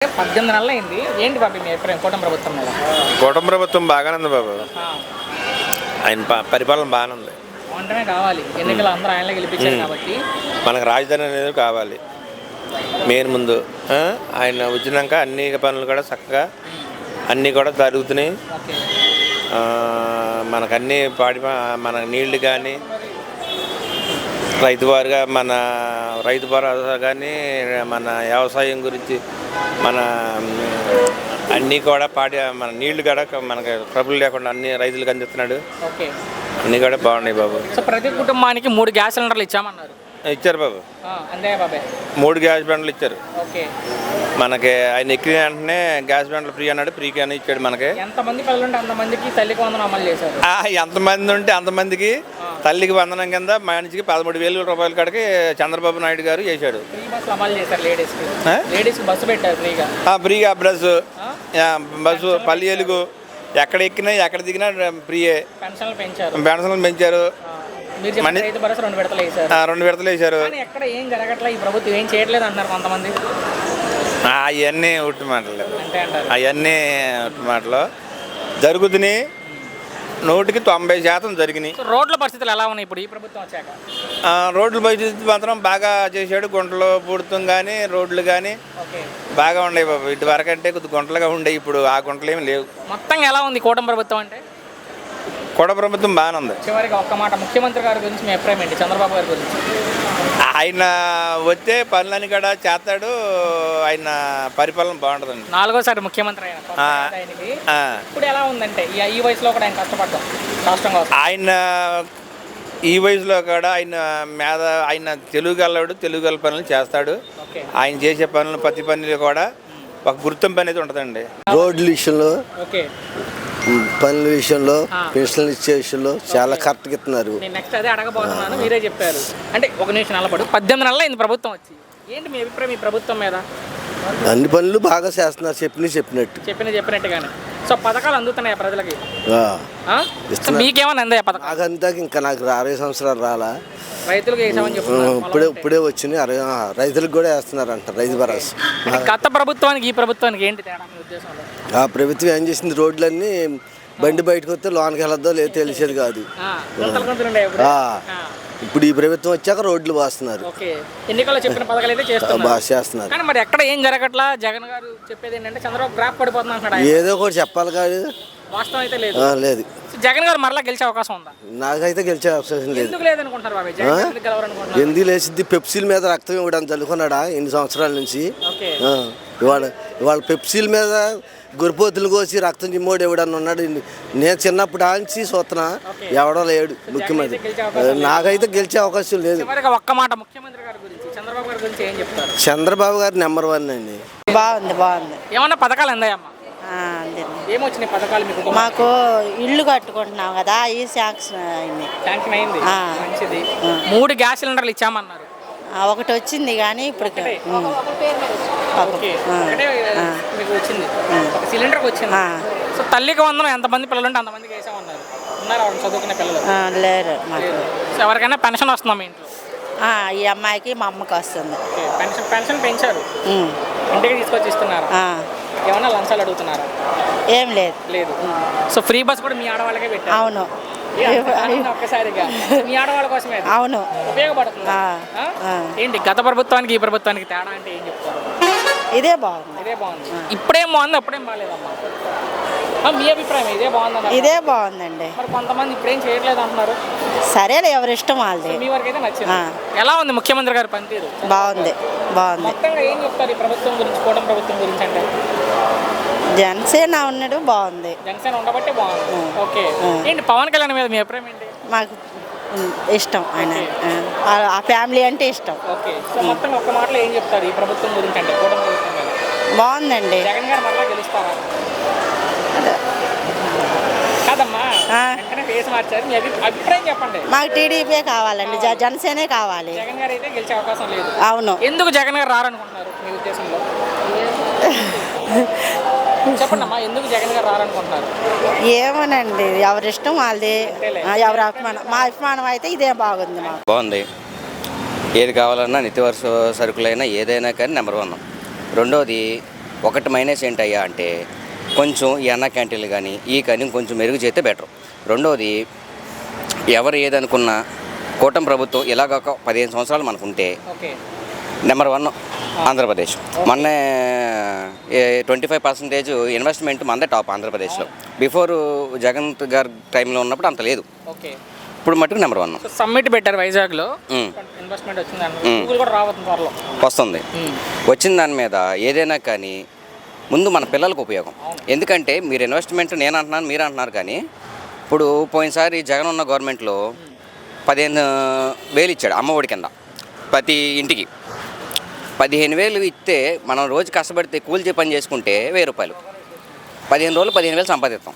18 నెలలు అయింది. ఏంటి బాబు మీ అభిప్రాయం కూటమి ప్రభుత్వం మీద? కూటమి ప్రభుత్వం బాగానే ఉంది బాబు. ఆయన పరిపాలన బాగానే ఉంది. వెంటనే కావాలి, ఎన్నికలు అందరూ ఆయనలో గెలిపించారు కాబట్టి మనకు రాజధాని అనేది కావాలి మెయిన్ ముందు. ఆయన వచ్చినాక అన్ని పనులు కూడా చక్కగా అన్నీ కూడా జరుగుతున్నాయి. మనకన్నీ మన నీళ్లు కానీ రైతువారుగా మన రైతు భరోసా కానీ మన వ్యవసాయం గురించి మన అన్నీ కూడా మన నీళ్లు కూడా మనకి ట్రబుల్ లేకుండా అన్ని రైతులకు అందిస్తున్నాడు. అన్నీ కూడా బాగున్నాయి బాబు. సో ప్రతి కుటుంబానికి 3 గ్యాస్ సిలిండర్లు ఇచ్చామన్నారు. ఇచ్చారు బాబు. అంతే బాబాయ్, 3 గ్యాస్ బండ్లు ఇచ్చారు మనకి. ఆయన ఎక్కిన వెంటనే గ్యాస్ బండ్లు ఫ్రీ అన్నాడు, ఫ్రీకి అని ఇచ్చాడు మనకి. ఎంతమంది పిల్లలు ఉంటే అంతమందికి తల్లికి వందనం అమలు చేశారు. ఎంతమంది ఉంటే అంతమందికి తల్లికి వందనం కింద మనిషికి 13,000 రూపాయల కాడికి చంద్రబాబు నాయుడు గారు చేశాడు. బస్సు పెట్టారు ఫ్రీగా. బస్సు పల్లి ఎలుగు ఎక్కడ ఎక్కినా ఎక్కడ దిగినా ఫ్రీయే. పెన్షన్లు పెంచారు. 2 విడతలు వేశారు. ఏం చేయట్లేదు అంటున్నారు కొంతమంది. అవన్నీ ఉట్టి మాటలు జరుగుతున్నాయి. 100కి 90% జరిగినాయి. రోడ్ల పరిస్థితులు ఎలా ఉన్నాయి ఇప్పుడు ఈ ప్రభుత్వం వచ్చాక? రోడ్ల పరిస్థితి మాత్రం బాగా చేశాడు. గుంటలు పూడుతాం కానీ రోడ్లు కానీ బాగా ఉన్నాయి బాబు. ఇటు వరకు అంటే కొద్ది గుంటలుగా ఉండేవి, ఇప్పుడు ఆ గుంటలు ఏమి లేవు. మొత్తంగా ఎలా ఉంది కూటమి ప్రభుత్వం అంటే? కూటమి ప్రభుత్వం బాగానే ఉంది. చివరికి ఒక్క మాట, ముఖ్యమంత్రి గారి గురించి మీ అభిప్రాయం ఏంటి? చంద్రబాబు గారి గురించి? ఆయన వస్తే పనులని కూడా చేస్తాడు. ఆయన పరిపాలన బాగుంటుందండి. 4వ సారి ముఖ్యమంత్రి ఇప్పుడు ఎలా ఉందంటే ఈ వయసులో కూడా ఆయన కష్టపడ్డాం రాష్ట్రంగా. ఆయన ఈ వయసులో కూడా ఆయన తెలుగు పనులు చేస్తాడు. ఆయన చేసే పనులు ప్రతి పనులు కూడా ఒక గుర్తింపు అనేది ఉంటుందండి. రోడ్ల విషయంలో, పనుల విషయంలో, పెన్షన్లు ఇచ్చే విషయంలో చాలా కరెక్ట్గా ఇస్తున్నారు. నెక్స్ట్ అదే అడగబోతున్నాను, మీరే చెప్పారు. అంటే ఒక నిమిషం నిలబడు. 18 నెలలు అయింది ప్రభుత్వం వచ్చి. ఏంటి మీ అభిప్రాయం ఈ ప్రభుత్వం మీద? అన్ని పనులు బాగా చేస్తున్నారు, చెప్పినట్టుగానే. సో పథకాలు అందుతున్నాయా ప్రజలకి? మీకేమన్నా అందా పథకం? నాకంతా ఇంకా నాకు 60 సంవత్సరాలు రాలా. రైతులకు ఇప్పుడే వచ్చినాయి. రైతులకు కూడా వేస్తున్నారు అంట రైతు భరోసా. గత ప్రభుత్వానికి ఈ ప్రభుత్వానికి ఏంటి తేడా మీ ఉద్దేశంలో? ఆ ప్రభుత్వం ఏం చేసింది, రోడ్లన్నీ బండి బయటకు వస్తే లోనికి వెళ్ళొద్దో లేదో తెలిసేది కాదు. ఇప్పుడు ఈ ప్రభుత్వం వచ్చాక రోడ్లు బాస్తున్నారు. ఎన్నికల్లో చెప్పిన పథకాలు అయితే చేస్తున్నారు. కానీ మరి ఎక్కడ ఏం జరగట్లా? జగన్ గారు చెప్పేది ఏంటంటే చంద్రబాబు గ్రాఫ్ పడిపోతున్నా. ఏదో ఒకటి చెప్పాలి కాదు, వాస్తవం అయితే లేదు. జగన్ గారు మరలా గెలిచే అవకాశం ఉందా? నాకైతే గెలిచే అవకాశం లేదు. ఎందుకు లేచింది? పెప్సీల మీద రక్తం ఇవ్వడానికి చల్లుకున్నాడా ఇన్ని సంవత్సరాల నుంచి? ఇవాళ పెప్సీల మీద గురిపోతులు కోసి రక్తం చిమ్మోడు ఎవడన్నా ఉన్నాడు? నేను చిన్నప్పుడు ఆంచి చూస్తున్నా, ఎవడో లేడు ముఖ్యమంత్రి. నాకైతే గెలిచే అవకాశం లేదు. ఒక్క మాట ముఖ్యమంత్రి గారి గురించి, చంద్రబాబు గారి గురించి ఏం చెప్తారు? చంద్రబాబు గారు నెంబర్ 1 అండి. బాగుంది. ఏమన్నా పథకాలు అందాయమ్మా? ఏమొచ్చినాయి పథకాలు మీకు? మాకు ఇల్లు కట్టుకుంటున్నాం కదా, ఈ శాంక్షన్ అయింది. మంచిది. 3 గ్యాస్ సిలిండర్లు ఇచ్చామన్నారు. ఒకటి వచ్చింది కానీ ఇప్పుడు మీకు వచ్చింది ఒక సిలిండర్కి వచ్చింది. సో తల్లికి వందనం ఎంతమంది పిల్లలు ఉంటే అంతమందికి వేసామన్నారు. ఉన్నారు ఎవరు చదువుకునే పిల్లలు? లేరు. ఎవరికైనా పెన్షన్ వస్తుందా మీ ఇంట్లో? ఈ అమ్మాయికి మా అమ్మకి వస్తుంది. పెన్షన్ పెంచారు, ఇంటికి తీసుకొచ్చి ఇస్తున్నారు. ఏమన్నా లంచాలు అడుగుతున్నారా? ఏం లేదు. సో ఫ్రీ బస్ కూడా మీ ఆడవాళ్ళకే పెట్టారు. అవును. ఒక్కసారిగా మీ ఆడవాళ్ళ కోసమే. అవును, ఉపయోగపడుతుంది. ఏంటి గత ప్రభుత్వానికి ఈ ప్రభుత్వానికి తేడా అంటే ఏం చెప్తారు? ఇదే బాగుంది. ఇప్పుడేం బాగుంది, అప్పుడేం బాగాలేదమ్మా? మీ అభిప్రాయం ఇదే బాగుంది? ఇదే బాగుందండి. మరి కొంతమంది ఇప్పుడేం చేయట్లేదు అంటున్నారు. సరేలే, ఎవరి ఇష్టం వాళ్ళది. మీ వరకు అయితే నచ్చింది. ఎలా ఉంది ముఖ్యమంత్రి గారి పనితీరు? బాగుంది. మొత్తంగా ఏం చెప్తారు ఈ ప్రభుత్వం గురించి, కూటమి ప్రభుత్వం గురించి? అంటే జనసేన ఉన్నాడు, బాగుంది. జనసేన ఉండబట్టే బాగుంది. ఓకే. ఏంటి పవన్ కళ్యాణ్ మీద మీ అభిప్రాయం ఏంటి? మాకు ఇష్టం ఆయన, ఆ ఫ్యామిలీ అంటే ఇష్టం. ఓకే. సో మొత్తంగా ఒక్క మాటలో ఏం చెప్తారు ఈ ప్రభుత్వం గురించి? అంటే కూటమి ప్రభుత్వం మీద బాగుందండి. జగన్ గారు మరలా గెలుస్తారా? కాదమ్మా, ఫేస్ మార్చారు. మీ అభిప్రాయం చెప్పండి. మాకు టీడీపీ కావాలండి, జనసేనే కావాలి. జగన్ గారు అయితే గెలిచే అవకాశం లేదు. అవును. ఎందుకు జగన్ గారు రారనుకుంటున్నారు మీ ఉద్దేశంలో? చెప్పండి అమ్మా, ఎందుకు జగన్ గారు రారనుకుంటున్నారు? ఏమోనండి, ఎవరి ఇష్టం వాళ్ళది. ఎవరి అభిమానం, మా అభిమానం అయితే ఇదే బాగుంది. బాగుంది. ఏది కావాలన్నా నిత్యవసర సరుకులైనా ఏదైనా కానీ నెంబర్ 1. రెండోది ఒకటి మైనస్ ఏంటయ్యా అంటే కొంచెం ఈ అన్న క్యాంటీన్లు కానీ ఈ కానీ కొంచెం మెరుగు చేస్తే బెటర్. రెండవది ఎవరు ఏదనుకున్నా కూటమి ప్రభుత్వం ఇలాగ ఒక 15 సంవత్సరాలు మనకుంటే నెంబర్ 1 ఆంధ్రప్రదేశ్. మొన్నే 25% ఇన్వెస్ట్మెంట్ మనదే టాప్ ఆంధ్రప్రదేశ్లో. బిఫోర్ జగన్ గారి టైంలో ఉన్నప్పుడు అంత లేదు, ఇప్పుడు మటుకు నెంబర్ 1. సమ్మిట్ పెట్టారు వైజాగ్లో, ఇన్వెస్ట్మెంట్ వస్తుంది. వచ్చిన దాని మీద ఏదైనా కానీ ముందు మన పిల్లలకు ఉపయోగం. ఎందుకంటే మీరు ఇన్వెస్ట్మెంట్ నేను అంటున్నాను, మీరు అంటున్నారు, కానీ ఇప్పుడు పోయినసారి జగన్ ఉన్న గవర్నమెంట్లో 15,000 ఇచ్చాడు అమ్మఒడి కింద ప్రతి ఇంటికి. 15,000 ఇస్తే మనం రోజు కష్టపడితే కూలి పని చేసుకుంటే 1,000 రూపాయలు, 15 రోజులు 15,000 సంపాదిస్తాం.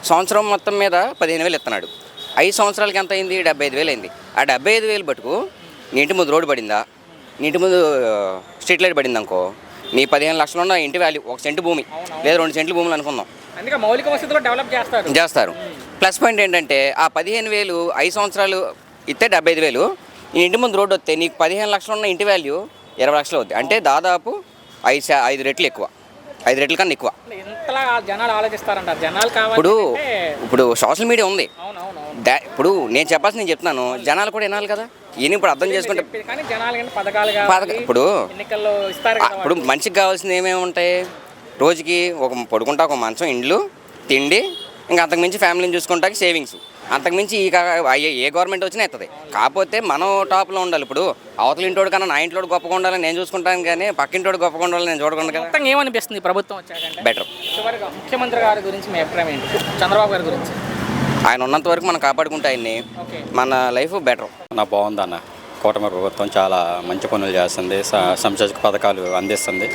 సంవత్సరం మొత్తం మీద 15,000 ఇస్తున్నాడు. 5 సంవత్సరాలకి ఎంత అయింది? 75,000 అయింది. ఆ 75,000 బట్టుకు నీ ఇంటి ముందు రోడ్డు పడిందా, నీ ఇంటి ముందు స్ట్రీట్ లైట్ పడింది అనుకో, నీ 15 లక్షలు ఉన్న ఇంటి వాల్యూ 1 సెంటు భూమి లేదా 2 సెంట్లు భూములు అనుకుందాం, అందుకే మౌలిక వసతులు డెవలప్ చేస్తారు. ప్లస్ పాయింట్ ఏంటంటే ఆ 15,000 5 సంవత్సరాలు ఇస్తే 75,000, ఈ ఇంటి ముందు రోడ్డు వస్తే నీకు 15 లక్షలు ఉన్న ఇంటి వాల్యూ 20 లక్షలు అవుతుంది. అంటే దాదాపు 5 రెట్లు ఎక్కువ, 5 రెట్ల కన్నా ఎక్కువ. జనాలు ఆలోచిస్తారంటారు. జనాలు ఇప్పుడు సోషల్ మీడియా ఉంది. ఇప్పుడు నేను చెప్పాల్సి నేను చెప్తున్నాను, జనాలు కూడా వినాలి కదా. ఈయన ఇప్పుడు అర్థం చేసుకుంటే ఇప్పుడు మనిషికి కావాల్సింది ఏమేమి ఉంటాయి? రోజుకి ఒక పడుకుంటా ఒక మంచం, ఇండ్లు, తిండి, ఇంకా అంతకుమించి ఫ్యామిలీని చూసుకుంటాకి సేవింగ్స్. అంతకుమించి ఏ గవర్నమెంట్ వచ్చినా ఎత్తది. కాకపోతే మనం టాప్లో ఉండాలి. ఇప్పుడు అవతల ఇంటోడు కన్నా నా ఇంట్లో గొప్పగా ఉండాలని నేను చూసుకుంటాను, కానీ పక్కింటోడు గొప్పగా ఉండాలని నేను చూడకుండా కదా. ఏమనిపిస్తుంది ప్రభుత్వం వచ్చాకంటే బెటర్? ముఖ్యమంత్రి గారి గురించి మీ అభిప్రాయం ఏంటి? చంద్రబాబు గారి గురించి? ఆయన ఉన్నంత వరకు మనం కాపాడుకుంటే ఆయన్ని మన లైఫ్ బెటర్. బాగుందన్న. కూటమి ప్రభుత్వం చాలా మంచి పనులు చేస్తుంది, సంక్షేమ పథకాలు అందిస్తుంది.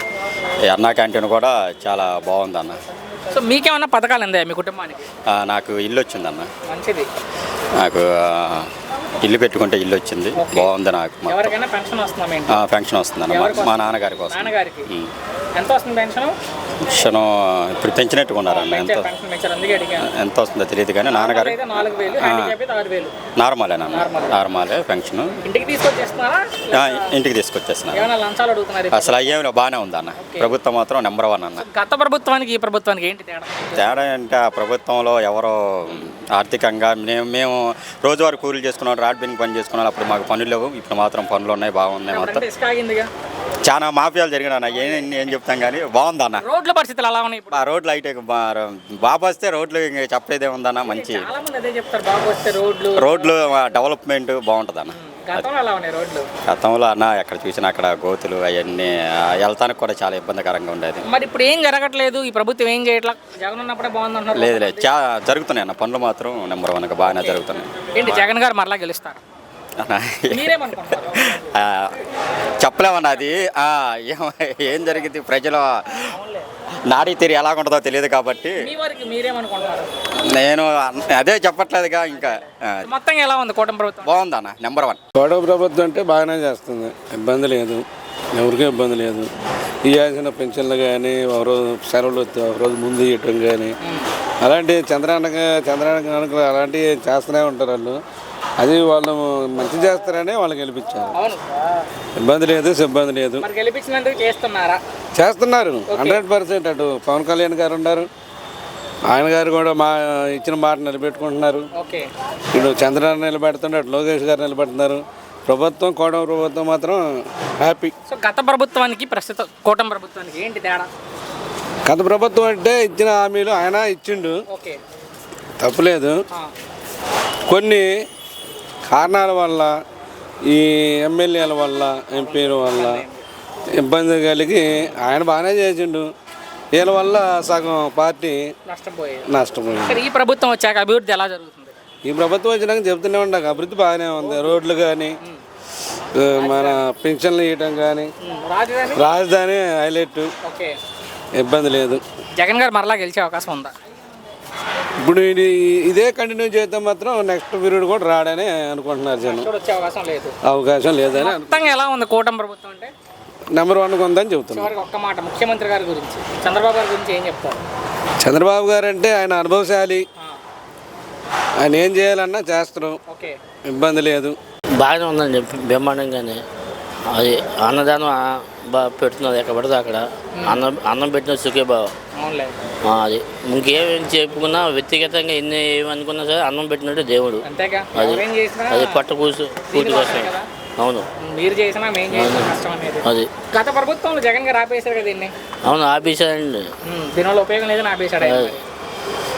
ఈ అన్నా క్యాంటీన్ కూడా చాలా బాగుందన్న. సో మీకేమన్నా పథకాలు అందాయా మీ కుటుంబానికి? నాకు ఇల్లు వచ్చిందన్న. మంచిది. నాకు ఇల్లు పెట్టుకుంటే ఇల్లు వచ్చింది, బాగుంది. నాకు పెన్షన్ వస్తుందన్న మా నాన్నగారి కోసం. ఎంత వస్తుంది పెన్షన్? ఇప్పుడు పెంచినట్టుకున్నారన్న. ఎంత వస్తుందో తెలియదు, కానీ నాన్నగారు నార్మలే పెన్షన్. ఇంటికి తీసుకొచ్చేస్తున్నారు. అసలు అయ్యేమి బాగానే ఉందన్న. ప్రభుత్వం మాత్రం నెంబర్ 1 అన్న. గత ప్రభుత్వానికి ఈ ప్రభుత్వానికి ఏంటి తేడా అంటే ఆ ప్రభుత్వంలో ఎవరో ఆర్థికంగా మేము రోజువారీ కూలీలు చేసుకున్నాం, రాడ్ బిన్ పని చేసుకున్నాం. అప్పుడు మాకు పనులు లేవు, ఇప్పుడు మాత్రం పనులు ఉన్నాయి, బాగున్నాయి. మొత్తం చాలా మాఫియాలు జరిగినా ఏం చెప్తాం, కానీ బాగుందన్న. రోడ్ల పరిస్థితులు అలా ఉన్నాయి. ఆ రోడ్లు అయితే బాబు వస్తే రోడ్లు చెప్పేదే ఉందన్న. మంచి రోడ్లు డెవలప్మెంట్ బాగుంటుంది అన్న. గతంలో అన్న ఎక్కడ చూసినా అక్కడ గోతులు అవన్నీ వెళ్తానికి కూడా చాలా ఇబ్బందికరంగా ఉండేది. మరి ఇప్పుడు ఏం జరగట్లేదు, ఈ ప్రభుత్వం ఏం చేయట్లా? జగన్ ఉన్నప్పుడే బాగుందంటున్నారు. లేదు జరుగుతున్నాయి అన్న పనులు మాత్రం నెంబర్ 1 బాగానే జరుగుతున్నాయి. ఏంటి జగన్ గారు మరలా గెలుస్తారు? చెప్పలేమన్నా. అది ఏం జరిగింది, ప్రజల నాడీ తీరు ఎలా ఉంటుందో తెలియదు కాబట్టి నేను అదే చెప్పట్లేదుగా. ఇంకా మొత్తం ఎలా ఉంది కూటమి ప్రభుత్వం? బాగుందన్న, నెంబర్ 1. కూటమి ప్రభుత్వం అంటే బాగానే చేస్తుంది, ఇబ్బంది లేదు, ఎవరికీ ఇబ్బంది లేదు. ఇవ్వాల్సిన పెన్షన్లు కానీ ఒకరోజు సెలవులు ఒకరోజు ముందు ఇవ్వటం కానీ అలాంటివి చంద్రానికి అలాంటివి చేస్తూనే ఉంటారు వాళ్ళు. అది వాళ్ళు మంచి చేస్తారని వాళ్ళు గెలిపించారు. ఇబ్బంది లేదు, సిబ్బంది లేదు. చేస్తున్నారు 100%. అటు పవన్ కళ్యాణ్ గారు ఉన్నారు, ఆయన గారు కూడా ఇచ్చిన మాట నిలబెట్టుకుంటున్నారు. ఇటు చంద్రబాబు నిలబెడుతున్నారు, అటు లోకేష్ గారు నిలబెడుతున్నారు. ప్రభుత్వం కూటమి ప్రభుత్వం మాత్రం హ్యాపీ. గత ప్రభుత్వానికి ప్రస్తుత కూటమి ప్రభుత్వానికి ఏంటి తేడా? గత ప్రభుత్వం అంటే ఇచ్చిన హామీలు ఆయన ఇచ్చిండు, తప్పులేదు. కొన్ని కారణాల వల్ల, ఈ ఎమ్మెల్యేల వల్ల, ఎంపీల వల్ల ఇబ్బంది కలిగి ఆయన బాగానే చేసిండు, వీళ్ళ వల్ల సగం పార్టీ నష్టపోయింది. ఈ ప్రభుత్వం వచ్చాక అభివృద్ధి ఎలా జరుగుతుంది? ఈ ప్రభుత్వం వచ్చినాక చెబుతూనే ఉండాక అభివృద్ధి బాగానే ఉంది. రోడ్లు కానీ, మన పెన్షన్లు ఇవ్వటం కానీ, రాజధాని హైలైట్, ఇబ్బంది లేదు. జగన్ గారు మరలా గెలిచే అవకాశం ఉందా? ఇప్పుడు ఇదే కంటిన్యూ చేస్తే మాత్రం నెక్స్ట్ పీరియడ్ కూడా రాడని అనుకుంటున్నారు జనం. అవకాశం లేదని. ఎలా ఉంది కూటమి ప్రభుత్వం అంటే? నెంబర్ 1 ఉందని చెబుతున్నారు. ఒక్క మాట ముఖ్యమంత్రి గారి గురించి, చంద్రబాబు గారి గురించి ఏం చెప్తారు? చంద్రబాబు గారు అంటే ఆయన అనుభవశాలి, ఆయన ఏం చేయాలన్నా చేస్తారు, ఇబ్బంది లేదు. బాగానే ఉందని చెప్పి బ్రహ్మాండంగానే అది అన్నదానం బాగా పెడుతున్నారు ఎక్కడ పడితే అక్కడ అన్నం పెట్టిన సుఖే బావ అవునులే. అది ఇంకేం చెప్పుకున్నా వ్యక్తిగతంగా ఎన్ని ఏమనుకున్నా సరే అన్నం పెట్టినట్టు దేవుడు అంతేగా, అది ఎవరేం చేసినా అది పట్ట కూసు పూర్తి కోసం కదా. అవును మీరు చేసినా మేము చేసినా కష్టం అనేది. అది గత ప్రభుత్వంలో జగన్ గారు ఆపేశారు కదా దీన్ని. అవును ఆపేశారండి. దీనివల్ల ఉపయోగం లేదని ఆపేశాడు ఆయన.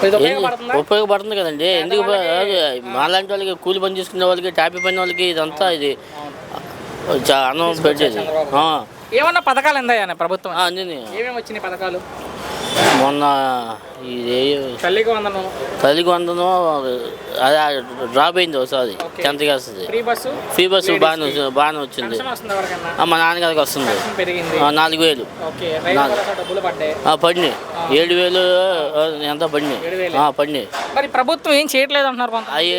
ఇది ఉపయోగపడుతుందా? ఉపయోగపడుతుంది కదండి. ఎందుకు మాలాంటి వాళ్ళకి కూలి పని చేసుకునే వాళ్ళకి టాపీ పని వాళ్ళకి ఇదంతా ఇది అన్నం పెట్టేది. ఏమన్నా పథకాలు ఎందాయా ప్రభుత్వం? అన్నీ ఏమేమి వచ్చినాయి పథకాలు? మొన్న ఇది తల్లికి వందనం, అది డ్రాప్ అయింది ఒకసారి 10th క్లాస్ ఫ్రీ బస్సు బాగానే వచ్చింది. మా నాన్నగారికి వస్తుంది 4,000 డబ్బులు పడ్డాయి. పడినాయి 7,000 ఎంత పడినాయి. మరి ప్రభుత్వం ఏం చేయట్లేదు అంటున్నారు కొంత. అవి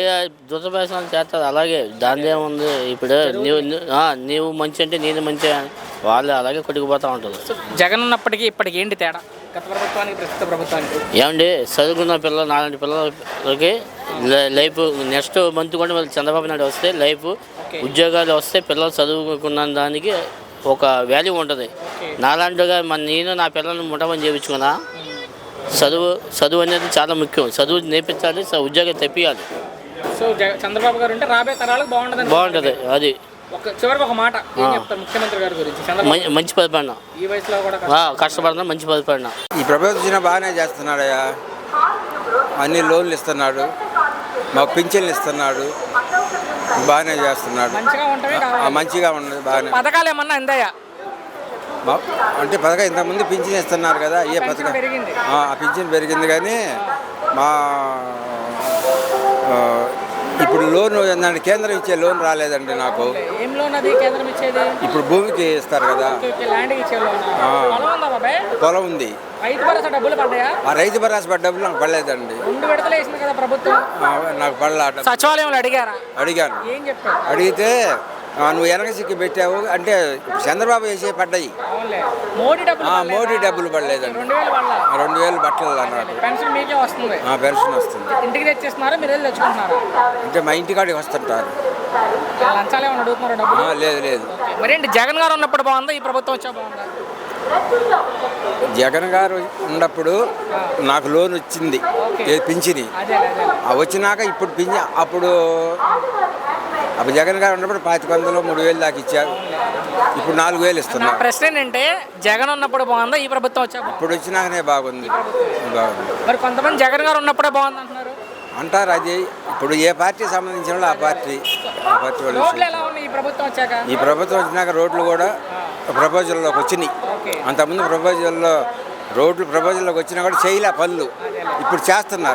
దురభాషణలు చేస్తారు అలాగే దాని ఏముంది. ఇప్పుడు నీవు మంచి అంటే నేను మంచి వాళ్ళు అలాగే కొట్టుకుపోతూ ఉంటారు. జగన్ ఉన్నప్పటికీ ఇప్పటికి ఏంటి తేడా గత ప్రభుత్వానికి ప్రస్తుత ప్రభుత్వానికి? ఏమండి చదువుకున్న పిల్లలు నాలాంటి పిల్లలకి లైఫ్ నెక్స్ట్ మంత్ కూడా మళ్ళీ చంద్రబాబు నాయుడు వస్తే లైఫ్ ఉద్యోగాలు వస్తే పిల్లలు చదువుకున్న దానికి ఒక వాల్యూ ఉంటుంది. నాలాంటిగా నేను నా పిల్లల్ని ముఠమని చేయించుకున్నా. చదువు అనేది చాలా ముఖ్యం. చదువు నేర్పించాలి, ఉద్యోగం తెప్పియాలి. సో చంద్రబాబు గారు ఉంటే రాబోయే తరాలకు బాగుంటుంది. అది చివరికి ఒక మాట ఏం చెప్తారు ముఖ్యమంత్రి గారి గురించి? మంచి పరిపాలన, ఈ వయసులో కూడా కష్టపడుతున్నా, మంచి పరిపాలన. ఈ ప్రభుత్వం బాగానే చేస్తున్నాడయ్యా. అన్ని లోన్లు ఇస్తున్నాడు, మాకు పింఛన్లు ఇస్తున్నాడు, బాగానే చేస్తున్నాడు. మంచిగా ఉండదు బాగానే. పథకాలు ఏమన్నా అందాయా? అంటే పథకం ఇంతకుముందు పింఛన్ ఇస్తున్నారు కదా, ఏ పథకం ఆ పింఛన్ పెరిగింది కానీ మా ఇప్పుడు లోన్ ఏంటంటే కేంద్రం ఇచ్చే లోన్ రాలేదండి నాకు. ఏం లోన్ అది కేంద్రం ఇచ్చేది? ఇప్పుడు భూమికి ఇస్తారు కదా, పొలం ఉంది. రైతు భరోసా డబ్బులు పడ్డాయా? ఆ రైతు భరోసా డబ్బులు నాకు పడలేదండి. 2 విడతలు వేసింది కదా ప్రభుత్వం. నాకు పడలేదు. సచివాలయంలో అడిగారా? అడిగాను. ఏం చెప్పారు? అడిగితే నువ్వు వెనక సిక్కి పెట్టావు అంటే చంద్రబాబు వేసే పడ్డాయి. మోడీ డబ్బులు పడలేదండి. 2,000 బట్టలు అన్నాడు. పెన్షన్ మీకే వస్తుంది? పెన్షన్ వస్తుంది. ఇంటికి తెచ్చేస్తున్నారా మీరు వెళ్ళి తెచ్చుకుంటున్నారా? అంటే మా ఇంటికాడికి వస్తుంటారు. లంచాలు ఏమైనా అడుగుతున్నారా డబ్బులు? లేదు. మరేంటి జగన్ గారు ఉన్నప్పుడు బాగుందా, ఈ ప్రభుత్వం వచ్చా బాగుందా? జగన్ గారు ఉన్నప్పుడు నాకు లోన్ వచ్చింది పింఛని. వచ్చినాక ఇప్పుడు అప్పుడు జగన్ గారు ఉన్నప్పుడు 5,500 3,000 దాకా ఇచ్చారు. ఇప్పుడు 4,000 ఇస్తున్నారు. ప్రశ్న ఏంటంటే జగన్ ఉన్నప్పుడు బాగుందా, ఈ ప్రభుత్వం వచ్చా? ఇప్పుడు వచ్చినాకనే బాగుంది. మరి కొంతమంది జగన్ గారు ఉన్నప్పుడే బాగుంది అంటారు. అది ఇప్పుడు ఏ పార్టీ సంబంధించిన వాళ్ళు ఆ పార్టీ వాళ్ళు. ఈ ప్రభుత్వం వచ్చాక? ఈ ప్రభుత్వం వచ్చినాక రోడ్లు కూడా ప్రపోజల్లోకి వచ్చినాయి. అంతకుముందు ప్రపోజల్లోకి వచ్చినా కూడా చేయలే పనులు. ఇప్పుడు చేస్తున్నారు.